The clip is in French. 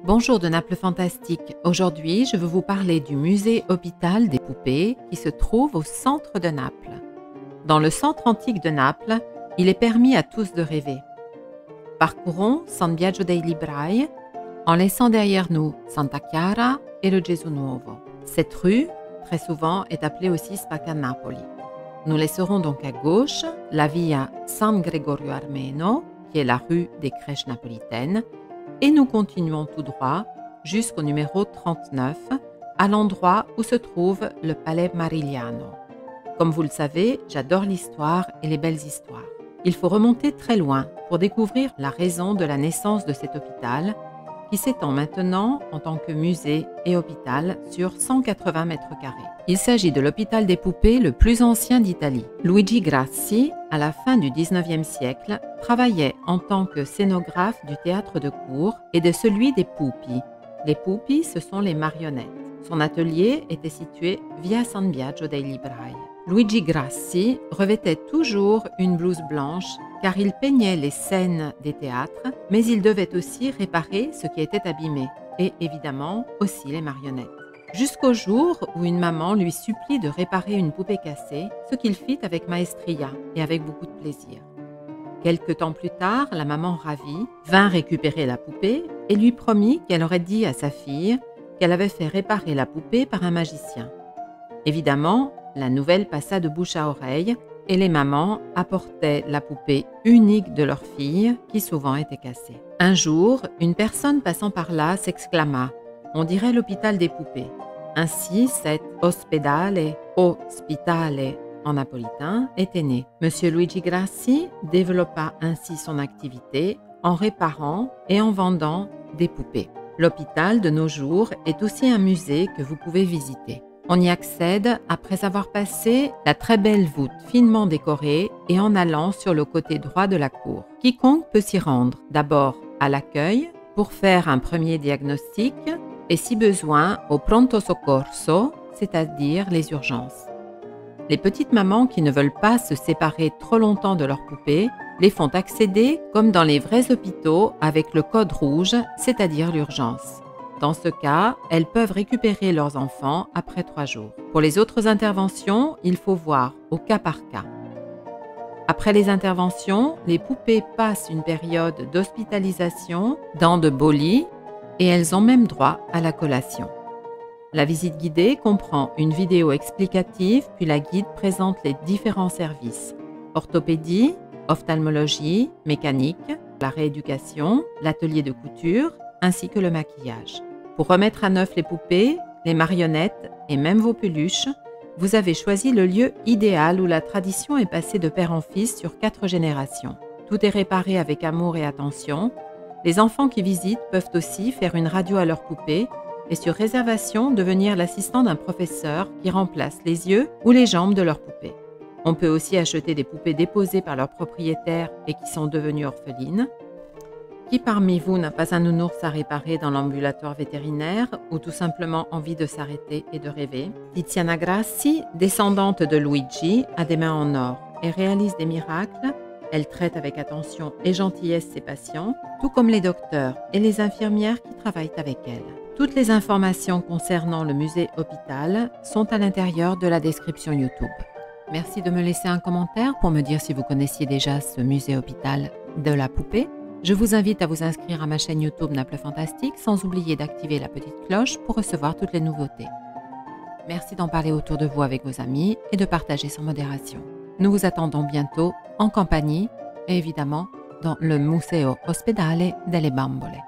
Bonjour de Naples Fantastique. Aujourd'hui, je veux vous parler du musée hôpital des poupées qui se trouve au centre de Naples. Dans le centre antique de Naples, il est permis à tous de rêver. Parcourons San Biagio dei Librai en laissant derrière nous Santa Chiara et le Gesù Nuovo. Cette rue, très souvent, est appelée aussi Spaccanapoli. Nous laisserons donc à gauche la Via San Gregorio Armeno, qui est la rue des crèches napolitaines, et nous continuons tout droit jusqu'au numéro 39, à l'endroit où se trouve le Palais Marigliano. Comme vous le savez, j'adore l'histoire et les belles histoires. Il faut remonter très loin pour découvrir la raison de la naissance de cet hôpital, qui s'étend maintenant en tant que musée et hôpital sur 180 mètres carrés. Il s'agit de l'hôpital des poupées le plus ancien d'Italie. Luigi Grassi, à la fin du 19e siècle, travaillait en tant que scénographe du théâtre de cour et de celui des pupi. Les pupi, ce sont les marionnettes. Son atelier était situé via San Biagio dei Librai. Luigi Grassi revêtait toujours une blouse blanche car il peignait les scènes des théâtres, mais il devait aussi réparer ce qui était abîmé et évidemment aussi les marionnettes. Jusqu'au jour où une maman lui supplie de réparer une poupée cassée, ce qu'il fit avec maestria et avec beaucoup de plaisir. Quelque temps plus tard, la maman ravie vint récupérer la poupée et lui promit qu'elle aurait dit à sa fille qu'elle avait fait réparer la poupée par un magicien. Évidemment, la nouvelle passa de bouche à oreille et les mamans apportaient la poupée unique de leur fille qui souvent était cassée. Un jour, une personne passant par là s'exclama « On dirait l'hôpital des poupées ». Ainsi, cet ospedale, hospitale en napolitain, était né. Monsieur Luigi Grassi développa ainsi son activité en réparant et en vendant des poupées. L'hôpital de nos jours est aussi un musée que vous pouvez visiter. On y accède après avoir passé la très belle voûte finement décorée et en allant sur le côté droit de la cour. Quiconque peut s'y rendre, d'abord à l'accueil pour faire un premier diagnostic et si besoin au pronto soccorso, c'est-à-dire les urgences. Les petites mamans qui ne veulent pas se séparer trop longtemps de leurs poupées les font accéder comme dans les vrais hôpitaux avec le code rouge, c'est-à-dire l'urgence. Dans ce cas, elles peuvent récupérer leurs enfants après 3 jours. Pour les autres interventions, il faut voir au cas par cas. Après les interventions, les poupées passent une période d'hospitalisation dans de beaux lits et elles ont même droit à la collation. La visite guidée comprend une vidéo explicative, puis la guide présente les différents services. Orthopédie, ophtalmologie, mécanique, la rééducation, l'atelier de couture, ainsi que le maquillage. Pour remettre à neuf les poupées, les marionnettes et même vos peluches, vous avez choisi le lieu idéal où la tradition est passée de père en fils sur 4 générations. Tout est réparé avec amour et attention. Les enfants qui visitent peuvent aussi faire une radio à leurs poupées et sur réservation devenir l'assistant d'un professeur qui remplace les yeux ou les jambes de leurs poupées. On peut aussi acheter des poupées déposées par leurs propriétaires et qui sont devenues orphelines. Qui parmi vous n'a pas un nounours à réparer dans l'ambulatoire vétérinaire ou tout simplement envie de s'arrêter et de rêver? Tiziana Grassi, descendante de Luigi, a des mains en or et réalise des miracles. Elle traite avec attention et gentillesse ses patients, tout comme les docteurs et les infirmières qui travaillent avec elle. Toutes les informations concernant le musée hôpital sont à l'intérieur de la description YouTube. Merci de me laisser un commentaire pour me dire si vous connaissiez déjà ce musée hôpital de la poupée. Je vous invite à vous inscrire à ma chaîne YouTube Naples Fantastique sans oublier d'activer la petite cloche pour recevoir toutes les nouveautés. Merci d'en parler autour de vous avec vos amis et de partager sans modération. Nous vous attendons bientôt en compagnie et évidemment dans le Museo Ospedale delle Bambole.